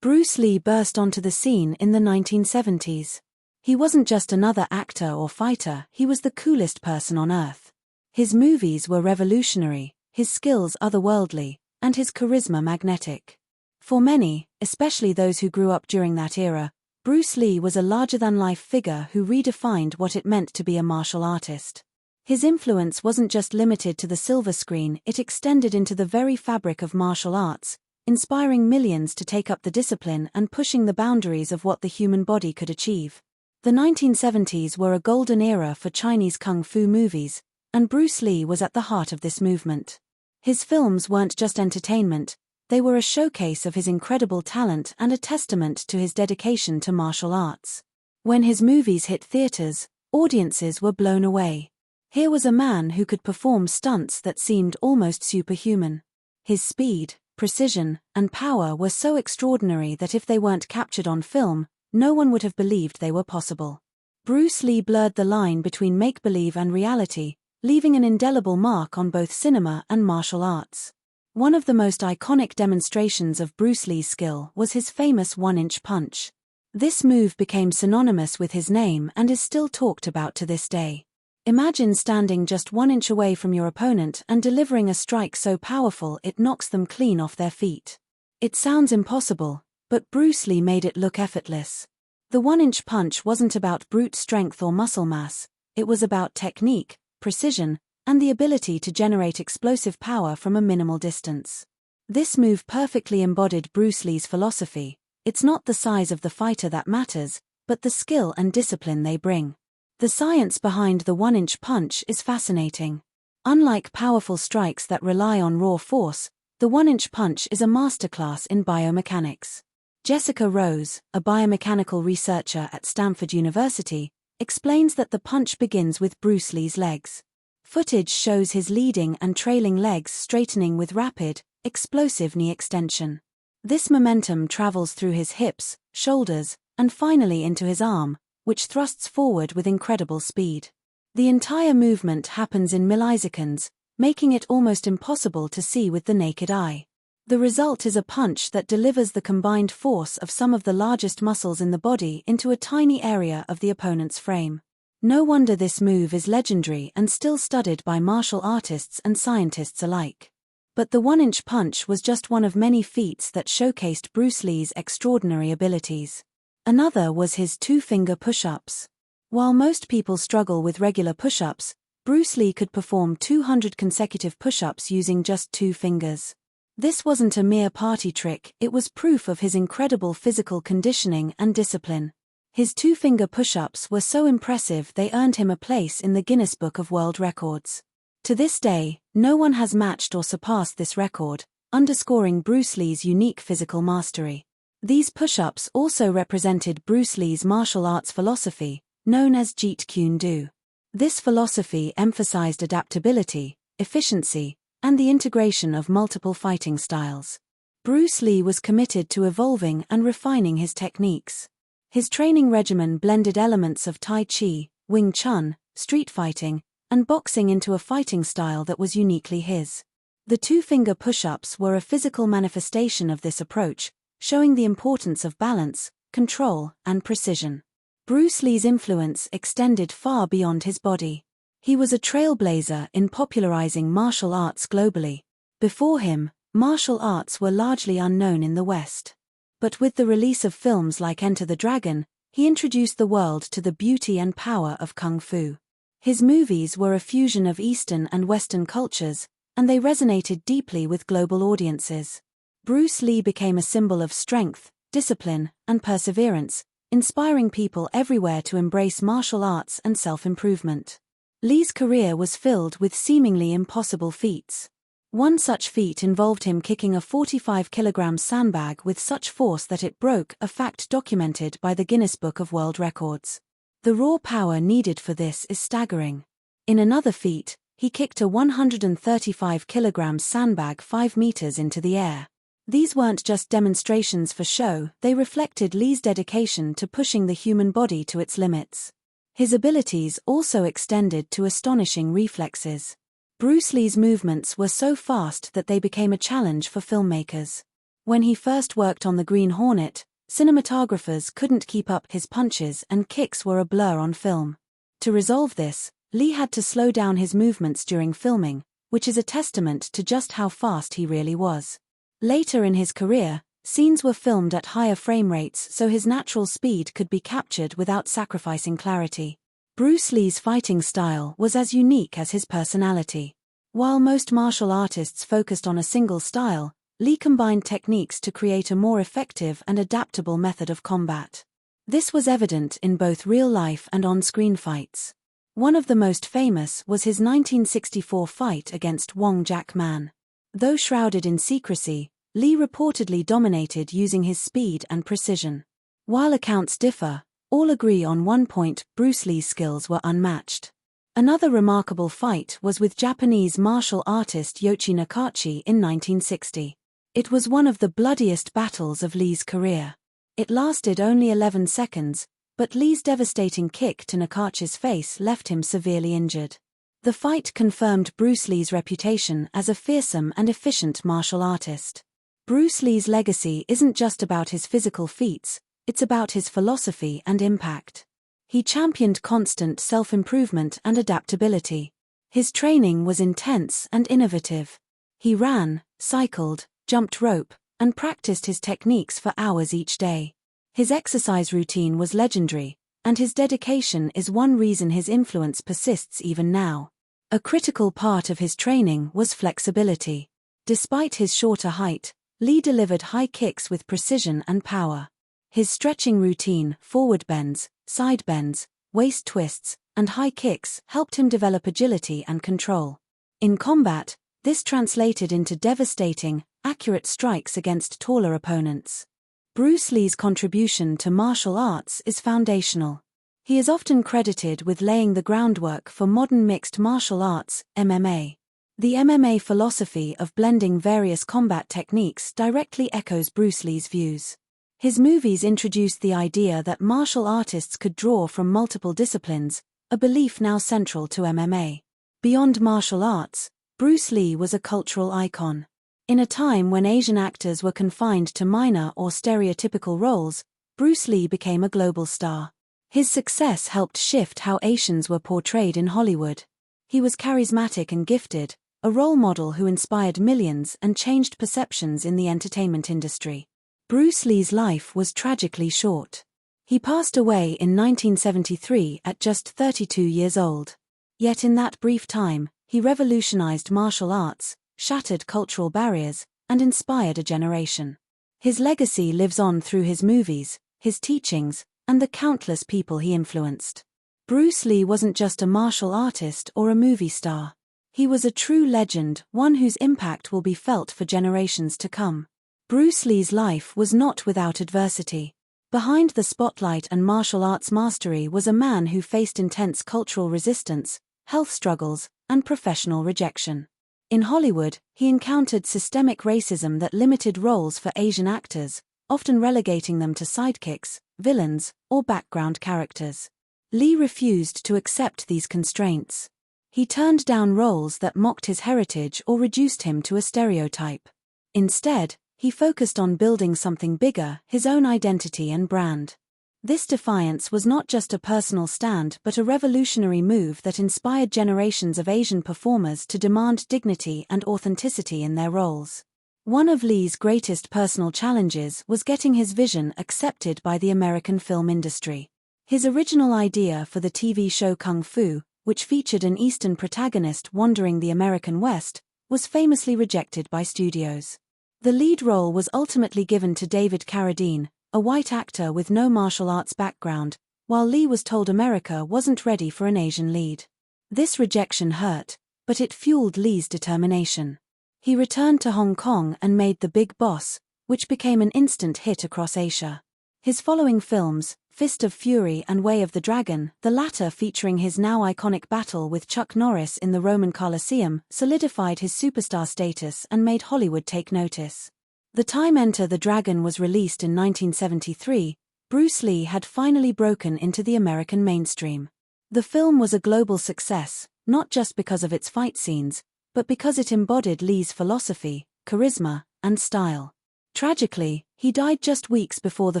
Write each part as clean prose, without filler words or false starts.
Bruce Lee burst onto the scene in the 1970s. He wasn't just another actor or fighter, he was the coolest person on earth. His movies were revolutionary, his skills otherworldly, and his charisma magnetic. For many, especially those who grew up during that era, Bruce Lee was a larger-than-life figure who redefined what it meant to be a martial artist. His influence wasn't just limited to the silver screen, it extended into the very fabric of martial arts, inspiring millions to take up the discipline and pushing the boundaries of what the human body could achieve. The 1970s were a golden era for Chinese kung fu movies, and Bruce Lee was at the heart of this movement. His films weren't just entertainment, they were a showcase of his incredible talent and a testament to his dedication to martial arts. When his movies hit theaters, audiences were blown away. Here was a man who could perform stunts that seemed almost superhuman. His speed, precision, and power were so extraordinary that if they weren't captured on film, no one would have believed they were possible. Bruce Lee blurred the line between make-believe and reality, leaving an indelible mark on both cinema and martial arts. One of the most iconic demonstrations of Bruce Lee's skill was his famous one-inch punch. This move became synonymous with his name and is still talked about to this day. Imagine standing just 1 inch away from your opponent and delivering a strike so powerful it knocks them clean off their feet. It sounds impossible, but Bruce Lee made it look effortless. The one-inch punch wasn't about brute strength or muscle mass, it was about technique, precision, and the ability to generate explosive power from a minimal distance. This move perfectly embodied Bruce Lee's philosophy: it's not the size of the fighter that matters, but the skill and discipline they bring. The science behind the one-inch punch is fascinating. Unlike powerful strikes that rely on raw force, the one-inch punch is a masterclass in biomechanics. Jessica Rose, a biomechanical researcher at Stanford University, explains that the punch begins with Bruce Lee's legs. Footage shows his leading and trailing legs straightening with rapid, explosive knee extension. This momentum travels through his hips, shoulders, and finally into his arm, which thrusts forward with incredible speed. The entire movement happens in milliseconds, making it almost impossible to see with the naked eye. The result is a punch that delivers the combined force of some of the largest muscles in the body into a tiny area of the opponent's frame. No wonder this move is legendary and still studied by martial artists and scientists alike. But the one-inch punch was just one of many feats that showcased Bruce Lee's extraordinary abilities. Another was his two-finger push-ups. While most people struggle with regular push-ups, Bruce Lee could perform 200 consecutive push-ups using just 2 fingers. This wasn't a mere party trick, it was proof of his incredible physical conditioning and discipline. His two-finger push-ups were so impressive they earned him a place in the Guinness Book of World Records. To this day, no one has matched or surpassed this record, underscoring Bruce Lee's unique physical mastery. These push-ups also represented Bruce Lee's martial arts philosophy, known as Jeet Kune Do. This philosophy emphasized adaptability, efficiency, and the integration of multiple fighting styles. Bruce Lee was committed to evolving and refining his techniques. His training regimen blended elements of Tai Chi, Wing Chun, street fighting, and boxing into a fighting style that was uniquely his. The two-finger push-ups were a physical manifestation of this approach, showing the importance of balance, control, and precision. Bruce Lee's influence extended far beyond his body. He was a trailblazer in popularizing martial arts globally. Before him, martial arts were largely unknown in the West. But with the release of films like Enter the Dragon, he introduced the world to the beauty and power of kung fu. His movies were a fusion of Eastern and Western cultures, and they resonated deeply with global audiences. Bruce Lee became a symbol of strength, discipline, and perseverance, inspiring people everywhere to embrace martial arts and self-improvement. Lee's career was filled with seemingly impossible feats. One such feat involved him kicking a 45-kilogram sandbag with such force that it broke, a fact documented by the Guinness Book of World Records. The raw power needed for this is staggering. In another feat, he kicked a 135-kilogram sandbag 5 meters into the air. These weren't just demonstrations for show, they reflected Lee's dedication to pushing the human body to its limits. His abilities also extended to astonishing reflexes. Bruce Lee's movements were so fast that they became a challenge for filmmakers. When he first worked on The Green Hornet, cinematographers couldn't keep up his punches and kicks were a blur on film. To resolve this, Lee had to slow down his movements during filming, which is a testament to just how fast he really was. Later in his career, scenes were filmed at higher frame rates so his natural speed could be captured without sacrificing clarity. Bruce Lee's fighting style was as unique as his personality. While most martial artists focused on a single style, Lee combined techniques to create a more effective and adaptable method of combat. This was evident in both real-life and on-screen fights. One of the most famous was his 1964 fight against Wong Jack Man. Though shrouded in secrecy, Lee reportedly dominated using his speed and precision. While accounts differ, all agree on one point: Bruce Lee's skills were unmatched. Another remarkable fight was with Japanese martial artist Yoichi Nakachi in 1960. It was one of the bloodiest battles of Lee's career. It lasted only 11 seconds, but Lee's devastating kick to Nakachi's face left him severely injured. The fight confirmed Bruce Lee's reputation as a fearsome and efficient martial artist. Bruce Lee's legacy isn't just about his physical feats, it's about his philosophy and impact. He championed constant self-improvement and adaptability. His training was intense and innovative. He ran, cycled, jumped rope, and practiced his techniques for hours each day. His exercise routine was legendary, and his dedication is one reason his influence persists even now. A critical part of his training was flexibility. Despite his shorter height, Lee delivered high kicks with precision and power. His stretching routine, forward bends, side bends, waist twists, and high kicks helped him develop agility and control. In combat, this translated into devastating, accurate strikes against taller opponents. Bruce Lee's contribution to martial arts is foundational. He is often credited with laying the groundwork for modern mixed martial arts, MMA. The MMA philosophy of blending various combat techniques directly echoes Bruce Lee's views. His movies introduced the idea that martial artists could draw from multiple disciplines, a belief now central to MMA. Beyond martial arts, Bruce Lee was a cultural icon. In a time when Asian actors were confined to minor or stereotypical roles, Bruce Lee became a global star. His success helped shift how Asians were portrayed in Hollywood. He was charismatic and gifted, a role model who inspired millions and changed perceptions in the entertainment industry. Bruce Lee's life was tragically short. He passed away in 1973 at just 32 years old. Yet in that brief time, he revolutionized martial arts, shattered cultural barriers, and inspired a generation. His legacy lives on through his movies, his teachings, and the countless people he influenced. Bruce Lee wasn't just a martial artist or a movie star. He was a true legend, one whose impact will be felt for generations to come. Bruce Lee's life was not without adversity. Behind the spotlight and martial arts mastery was a man who faced intense cultural resistance, health struggles, and professional rejection. In Hollywood, he encountered systemic racism that limited roles for Asian actors, often relegating them to sidekicks, villains, or background characters. Lee refused to accept these constraints. He turned down roles that mocked his heritage or reduced him to a stereotype. Instead, he focused on building something bigger, his own identity and brand. This defiance was not just a personal stand but a revolutionary move that inspired generations of Asian performers to demand dignity and authenticity in their roles. One of Lee's greatest personal challenges was getting his vision accepted by the American film industry. His original idea for the TV show Kung Fu, which featured an Eastern protagonist wandering the American West, was famously rejected by studios. The lead role was ultimately given to David Carradine, a white actor with no martial arts background, while Lee was told America wasn't ready for an Asian lead. This rejection hurt, but it fueled Lee's determination. He returned to Hong Kong and made The Big Boss, which became an instant hit across Asia. His following films, Fist of Fury and Way of the Dragon, the latter featuring his now iconic battle with Chuck Norris in the Roman Colosseum, solidified his superstar status and made Hollywood take notice. The time Enter the Dragon was released in 1973, Bruce Lee had finally broken into the American mainstream. The film was a global success, not just because of its fight scenes, but because it embodied Lee's philosophy, charisma, and style. Tragically, he died just weeks before the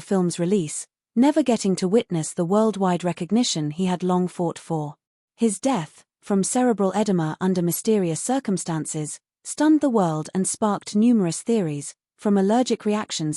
film's release, never getting to witness the worldwide recognition he had long fought for. His death, from cerebral edema under mysterious circumstances, stunned the world and sparked numerous theories, from allergic reactions